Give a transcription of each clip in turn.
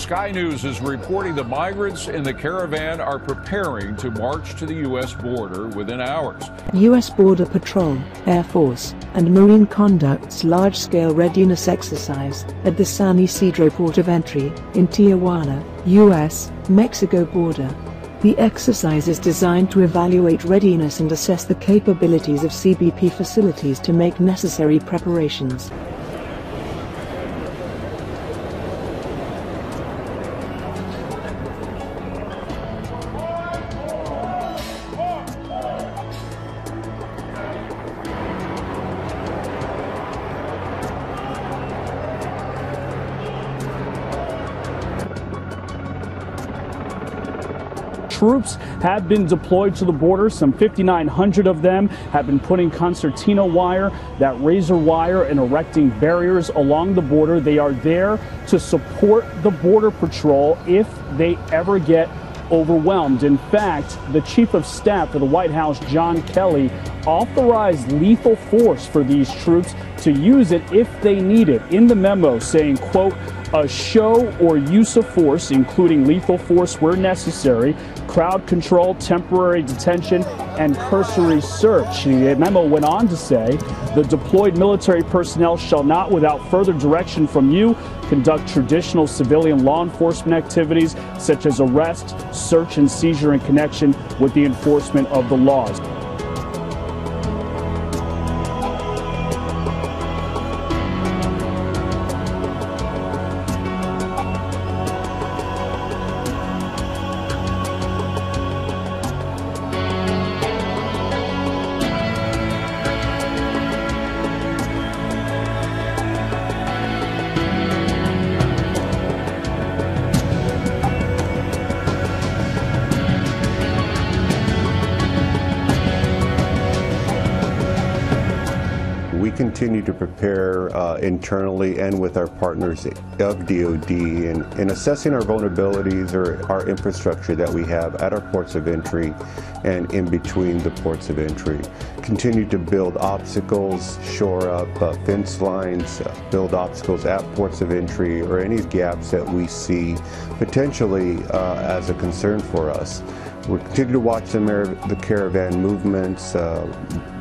Sky News is reporting the migrants in the Caravan are preparing to march to the U.S. border within hours. U.S. Border Patrol, Air Force, and Marine conducts large-scale readiness exercise at the San Isidro port of entry in Tijuana, U.S.-Mexico border. The exercise is designed to evaluate readiness and assess the capabilities of CBP facilities to make necessary preparations. Troops have been deployed to the border. Some 5,900 of them have been putting concertina wire, that razor wire, and erecting barriers along the border. They are there to support the Border Patrol if they ever get overwhelmed. In fact, the Chief of Staff for the White House, John Kelly, authorized lethal force for these troops to use it if they need it. In the memo saying, quote, a show or use of force, including lethal force where necessary, crowd control, temporary detention, and cursory search. The memo went on to say the deployed military personnel shall not, without further direction from you, conduct traditional civilian law enforcement activities such as arrest, search, and seizure in connection with the enforcement of the laws. We continue to prepare internally and with our partners of DoD in assessing our vulnerabilities or our infrastructure that we have at our ports of entry and in between the ports of entry. Continue to build obstacles, shore up fence lines, build obstacles at ports of entry or any gaps that we see potentially as a concern for us. We'll continue to watch the Caravan movements,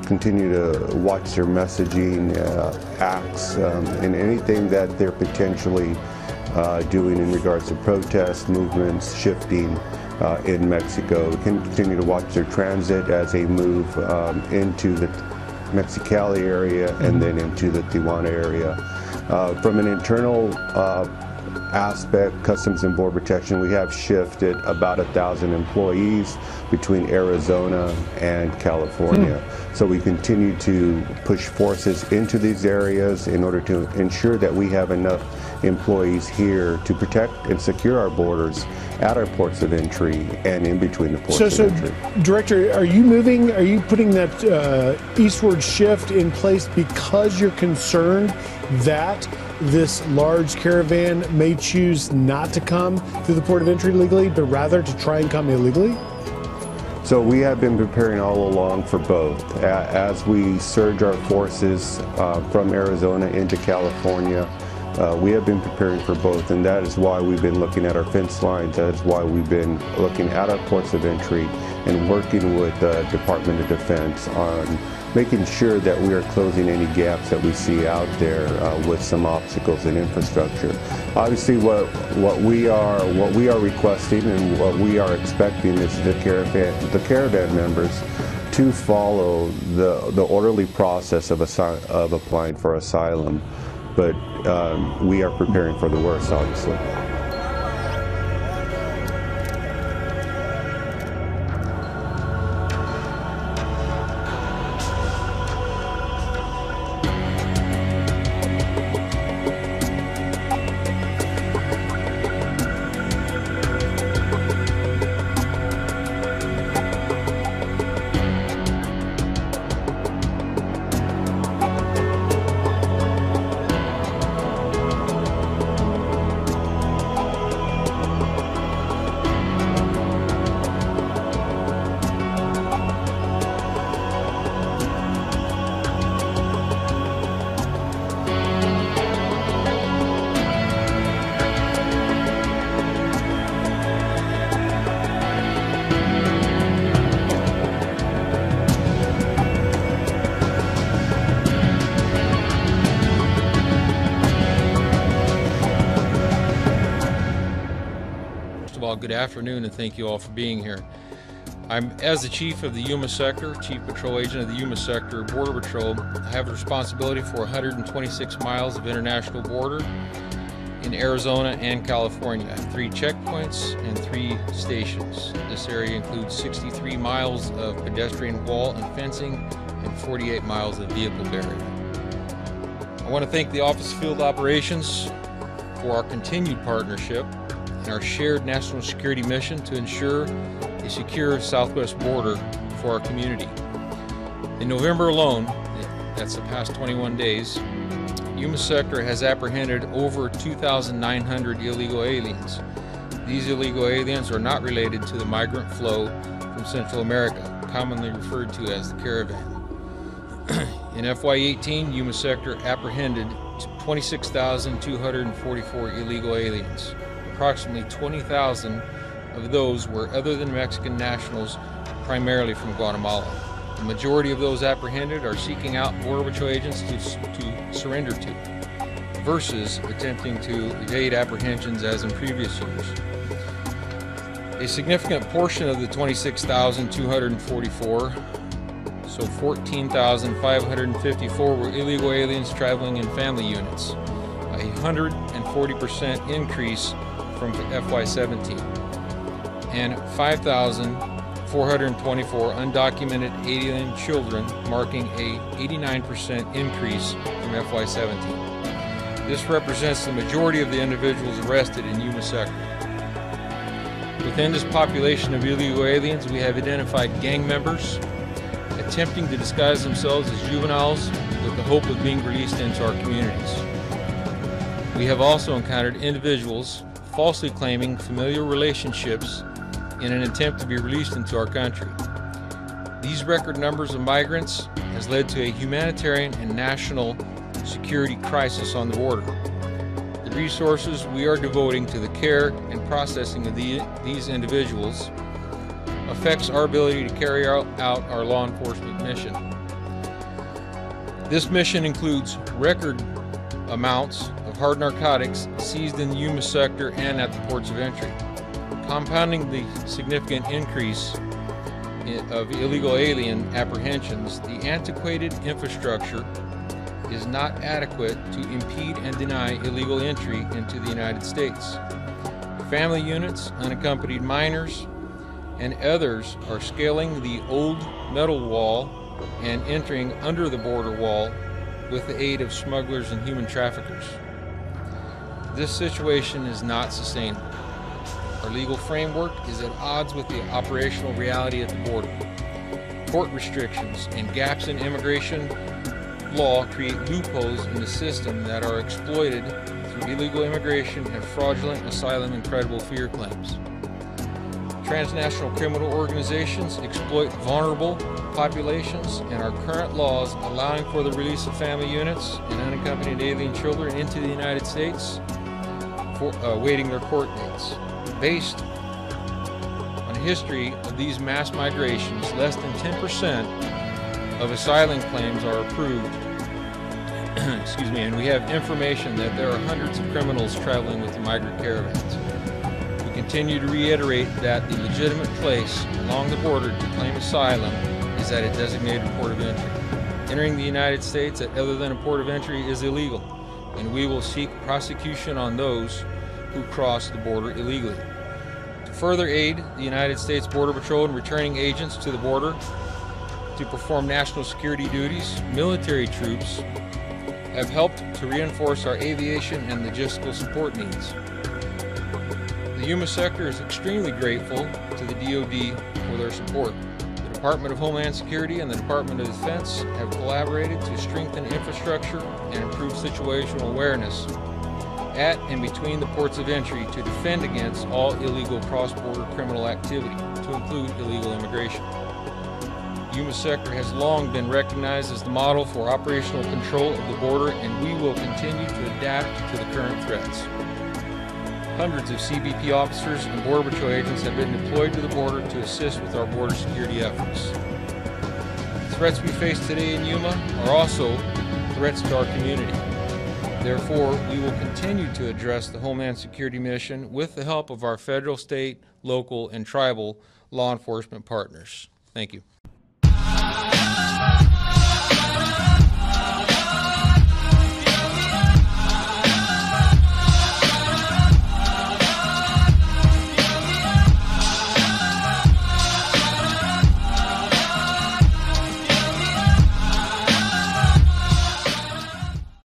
continue to watch their messaging, acts, and anything that they're potentially doing in regards to protests, movements, shifting in Mexico. We can continue to watch their transit as they move into the Mexicali area and then into the Tijuana area. From an internal aspect, Customs and Border Protection, we have shifted about 1,000 employees between Arizona and California. So we continue to push forces into these areas in order to ensure that we have enough employees here to protect and secure our borders at our ports of entry and in between the ports of entry. Director, are you putting that eastward shift in place because you're concerned that this large caravan may choose not to come through the port of entry legally, but rather to try and come illegally? So we have been preparing all along for both. As we surge our forces from Arizona into California, we have been preparing for both, and that is why we've been looking at our fence lines. That is why we've been looking at our ports of entry and working with the Department of Defense on making sure that we are closing any gaps that we see out there with some obstacles in infrastructure. Obviously, what we are requesting and what we are expecting is the Caravan members to follow the orderly process of applying for asylum, but we are preparing for the worst, obviously. good afternoon, and thank you all for being here. As the chief of the Yuma sector, chief patrol agent of the Yuma sector Border Patrol, I have responsibility for 126 miles of international border in Arizona and California. 3 checkpoints and 3 stations. This area includes 63 miles of pedestrian wall and fencing and 48 miles of vehicle barrier. I want to thank the Office of Field Operations for our continued partnership and our shared national security mission to ensure a secure southwest border for our community. In November alone, that's the past 21 days, Yuma sector has apprehended over 2,900 illegal aliens. These illegal aliens are not related to the migrant flow from Central America, commonly referred to as the Caravan. In FY18, Yuma sector apprehended 26,244 illegal aliens. Approximately 20,000 of those were other than Mexican nationals, primarily from Guatemala. The majority of those apprehended are seeking out Border Patrol agents to surrender to, versus attempting to evade apprehensions as in previous years. A significant portion of the 26,244, so 14,554, were illegal aliens traveling in family units, a 140% increase from FY17, and 5,424 undocumented alien children, marking a 89% increase from FY17. This represents the majority of the individuals arrested in Yuma sector. Within this population of illegal aliens, we have identified gang members attempting to disguise themselves as juveniles with the hope of being released into our communities. We have also encountered individuals falsely claiming familial relationships in an attempt to be released into our country. These record numbers of migrants has led to a humanitarian and national security crisis on the border. The resources we are devoting to the care and processing of these individuals affects our ability to carry out our law enforcement mission. This mission includes record amounts of hard narcotics seized in the Yuma sector and at the ports of entry. Compounding the significant increase of illegal alien apprehensions, the antiquated infrastructure is not adequate to impede and deny illegal entry into the United States. Family units, unaccompanied minors, and others are scaling the old metal wall and entering under the border wall with the aid of smugglers and human traffickers. This situation is not sustainable. Our legal framework is at odds with the operational reality at the border. Port restrictions and gaps in immigration law create loopholes in the system that are exploited through illegal immigration and fraudulent asylum and credible fear claims. Transnational criminal organizations exploit vulnerable populations, and our current laws allowing for the release of family units and unaccompanied alien children into the United States for awaiting their court dates. Based on a history of these mass migrations, less than 10% of asylum claims are approved. Excuse me, and we have information that there are hundreds of criminals traveling with the migrant caravans. We continue to reiterate that the legitimate place along the border to claim asylum is at a designated port of entry. Entering the United States at other than a port of entry is illegal, and we will seek prosecution on those who cross the border illegally. To further aid the United States Border Patrol in returning agents to the border to perform national security duties, military troops have helped to reinforce our aviation and logistical support needs. The Yuma sector is extremely grateful to the DoD for their support. The Department of Homeland Security and the Department of Defense have collaborated to strengthen infrastructure and improve situational awareness at and between the ports of entry to defend against all illegal cross-border criminal activity, to include illegal immigration. Yuma sector has long been recognized as the model for operational control of the border, and we will continue to adapt to the current threats. Hundreds of CBP officers and Border Patrol agents have been deployed to the border to assist with our border security efforts. The threats we face today in Yuma are also threats to our community. Therefore, we will continue to address the Homeland Security mission with the help of our federal, state, local, and tribal law enforcement partners. Thank you.